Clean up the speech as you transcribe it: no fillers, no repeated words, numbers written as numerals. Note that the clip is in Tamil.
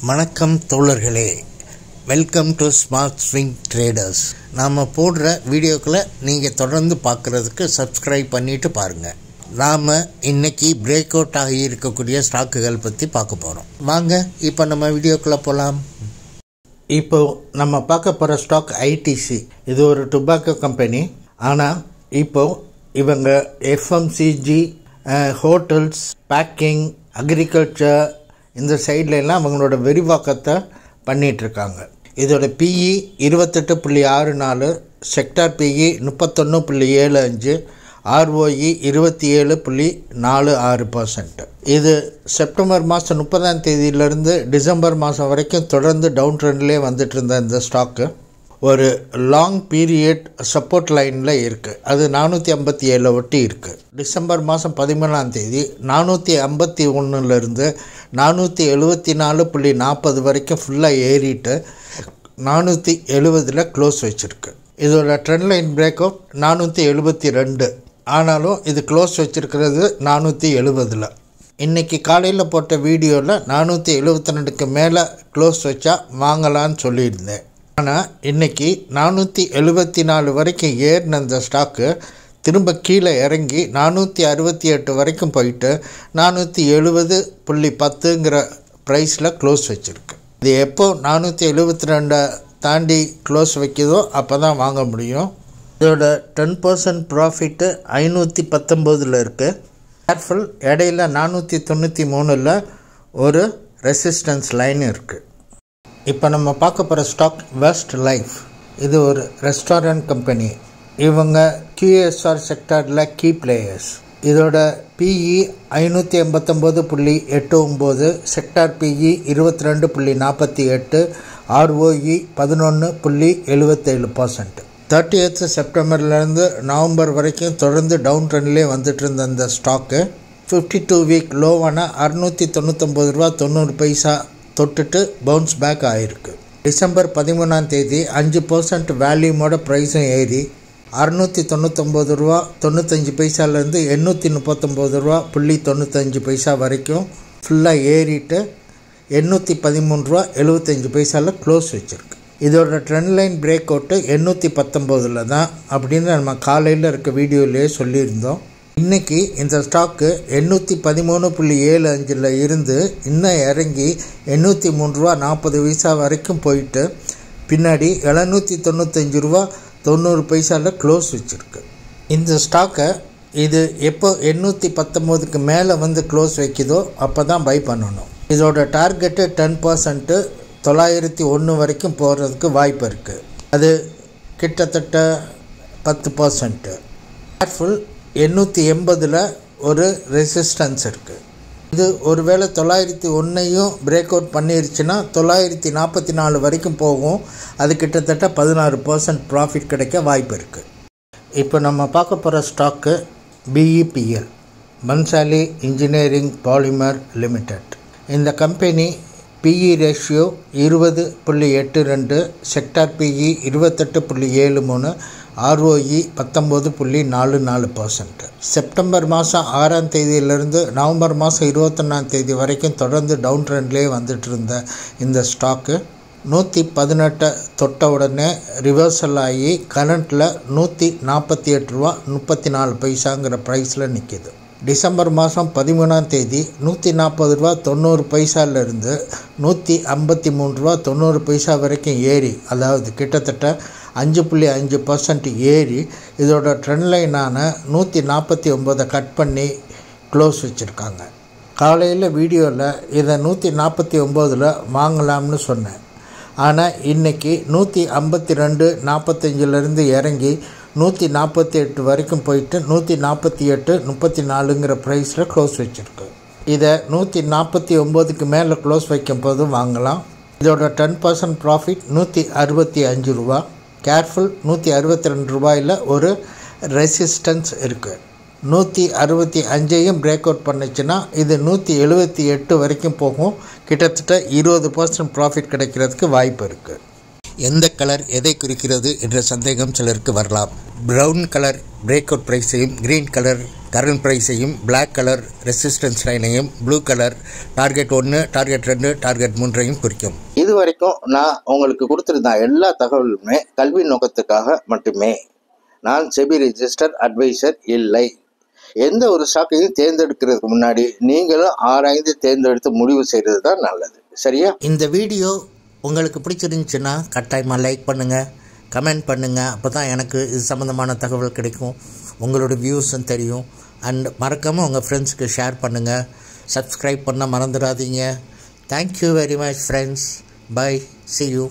வணக்கம் தோழர்களே, welcome to smart swing traders. நாம் போடுற வீடியோக்களை நீங்கள் தொடர்ந்து பார்க்குறதுக்கு சப்ஸ்கிரைப் பண்ணிவிட்டு பாருங்கள். நாம் இன்றைக்கி பிரேக் அவுட் ஆகி இருக்கக்கூடிய ஸ்டாக்குகள் பற்றி பார்க்க போகிறோம். வாங்க இப்போ நம்ம வீடியோக்குள்ளே போகலாம். இப்போது நம்ம பார்க்க போகிற ஸ்டாக் ஐடிசி. இது ஒரு டுபாக்கோ கம்பெனி. ஆனால் இப்போது இவங்க எஃப்எம்சிஜி, ஹோட்டல்ஸ், பேக்கிங், அக்ரிகல்ச்சர் இந்த சைட்லெலாம் அவங்களோட விரிவாக்கத்தை பண்ணிகிட்ருக்காங்க. இதோட பிஇ 28.64, செக்டார் பிஇ 31.75, ROE 27.46%. இது செப்டம்பர் மாதம் 30ஆம் தேதியிலேருந்து டிசம்பர் மாதம் வரைக்கும் தொடர்ந்து டவுன் ட்ரெண்ட்லேயே வந்துட்டு இருந்த இந்த ஸ்டாக்கு ஒரு லாங் பீரியட் சப்போர்ட் லைனில் இருக்குது. அது 457 ஒட்டி இருக்குது. டிசம்பர் மாதம் 13ஆம் தேதி 451லேருந்து 474.40 வரைக்கும் ஃபுல்லாக ஏறிட்டு 470 க்ளோஸ் வச்சுருக்கு. இதோட ட்ரெண்ட் லைன் பிரேக் அவுட் 472. ஆனாலும் இது க்ளோஸ் வச்சுருக்கிறது 470. இன்றைக்கி காலையில் போட்ட வீடியோவில் 472க்கு மேலே க்ளோஸ் வச்சா வாங்கலான்னு சொல்லியிருந்தேன். ஆனால் இன்றைக்கி 474 வரைக்கும் ஏறின அந்த ஸ்டாக்கு திரும்ப கீழே இறங்கி 468 வரைக்கும் போயிட்டு 470.10ங்கிற ப்ரைஸில் க்ளோஸ் வச்சுருக்கு. இது எப்போ 472 தாண்டி க்ளோஸ் வைக்குதோ அப்போ தான் வாங்க முடியும். இதோட 10% ப்ராஃபிட்டு 519 இருக்குது. கேர்ஃபுல், இடையில 493 ஒரு ரெசிஸ்டன்ஸ் லைன் இருக்குது. இப்போ நம்ம பார்க்க போகிற ஸ்டாக் வெஸ்ட் லைஃப். இது ஒரு ரெஸ்டாரண்ட் கம்பெனி. இவங்க QSR செக்டாரில் கீ பிளேயர்ஸ். இதோட PE 589.89, sector PE 22.48, ROE 11.77%. 30th செப்டம்பர்லேருந்து நவம்பர் வரைக்கும் தொடர்ந்து டவுன் ட்ரெண்ட்லேயே வந்துட்டு இருந்த அந்த ஸ்டாக்கு 52 வீக் லோவான 699.90 ரூபா தொட்டுட்டு பவுன்ஸ் பேக் ஆகிருக்கு. டிசம்பர் 13ஆம் தேதி 5% வேல்யூமோட ப்ரைஸும் ஏறி 699.95 839.95 வரைக்கும் ஃபுல்லாக ஏறிட்டு 813.75 க்ளோஸ் வச்சுருக்கு. இதோட ட்ரெண்ட் லைன் பிரேக் அவுட்டு 819 தான் அப்படின்னு நம்ம காலையில் இருக்க வீடியோலேயே சொல்லியிருந்தோம். இன்றைக்கி இந்த ஸ்டாக்கு 813.75 இருந்து இன்னும் இறங்கி 803.40 ரூபா வரைக்கும் போயிட்டு பின்னாடி 795.90 ரூபா க்ளோஸ் வச்சுருக்கு. இந்த ஸ்டாக்கை இது எப்போ 819க்கு மேலே வந்து க்ளோஸ் வைக்குதோ அப்போ தான் பை பண்ணணும். இதோட டார்கெட்டு 10%, 901 வரைக்கும் போகிறதுக்கு வாய்ப்பு இருக்குது. அது கிட்டத்தட்ட 10%. கேர்ஃபுல், 880 ஒரு ரெசிஸ்டன்ஸ் இருக்குது. இது ஒருவேளை 901ஐயும் பிரேக் அவுட் பண்ணிருச்சுன்னா 944 வரைக்கும் போகும். அது கிட்டத்தட்ட 16% ப்ராஃபிட் கிடைக்க வாய்ப்பு இருக்குது. இப்போ நம்ம பார்க்க போகிற stock BEPL, Bhansali engineering polymer limited. இந்த company PE ratio 20.82, sector PE 28.73, ROE 19.44%. September மாதம் 6ஆம் தேதியிலிருந்து நவம்பர் மாதம் 21ஆம் தேதி வரைக்கும் தொடர்ந்து டவுன் ட்ரெண்ட்லேயே வந்துட்டு இருந்த இந்த ஸ்டாக்கு 118 தொட்ட உடனே ரிவர்சல் ஆகி கரண்ட்டில் 148.34 ப்ரைஸில் நிற்கிது. டிசம்பர் மாதம் 13ஆம் தேதி 140.90 இருந்து 153.90 வரைக்கும் ஏறி, அதாவது கிட்டத்தட்ட 5.5% ஏறி இதோட ட்ரெண்ட் லைனான 149 கட் பண்ணி க்ளோஸ் வச்சுருக்காங்க. காலையில் வீடியோவில் இதை 149 வாங்கலாம்னு சொன்னேன். ஆனால் இன்றைக்கி 152.45 இறங்கி 148 வரைக்கும் போயிட்டு 148.34 ப்ரைஸில் க்ளோஸ் வச்சுருக்கு. இதை 149க்கு மேலே க்ளோஸ் வைக்கும் போது வாங்கலாம். இதோட 10% ப்ராஃபிட் 165 ரூபா. கேர்ஃபுல், 162 ரூபாயில் ஒரு ரெசிஸ்டன்ஸ் இருக்குது. 165ஐயும் பிரேக் அவுட் பண்ணிச்சுன்னா இது 178 வரைக்கும் போகும். கிட்டத்தட்ட 20% ப்ராஃபிட் கிடைக்கிறதுக்கு வாய்ப்பு இருக்குது. எந்த கலர் எதை குறிக்கிறது என்ற சந்தேகம் சிலருக்கு வரலாம். ப்ரௌன் கலர் பிரேக் அவுட் ப்ரைஸையும், க்ரீன் கலர் கரண்ட் ப்ரைஸையும், பிளாக் கலர் ரெசிஸ்டன்ஸ் லைனையும், blue colour target 1, target 2, target 3ஐயும் குறிக்கும். இது வரைக்கும் நான் உங்களுக்கு கொடுத்துருந்த எல்லா தகவலுமே கல்வி நோக்கத்துக்காக மட்டுமே. நான் செபி ரெஜிஸ்டர் அட்வைசர் இல்லை. எந்த ஒரு ஸ்டாக்கையும் தேர்ந்தெடுக்கிறதுக்கு முன்னாடி நீங்களும் ஆராய்ந்து தேர்ந்தெடுத்து முடிவு செய்கிறது தான் நல்லது. சரியா? இந்த வீடியோ உங்களுக்கு பிடிச்சிருந்துச்சுன்னா கட்டாயமாக லைக் பண்ணுங்கள், கமெண்ட் பண்ணுங்கள். அப்போ தான் எனக்கு இது சம்மந்தமான தகவல் கிடைக்கும், உங்களோட வியூஸும் தெரியும். அண்ட் மறக்காமல் உங்கள் ஃப்ரெண்ட்ஸுக்கு ஷேர் பண்ணுங்கள். சப்ஸ்கிரைப் பண்ண மறந்துடாதீங்க. Thank you very much friends. Bye. See you.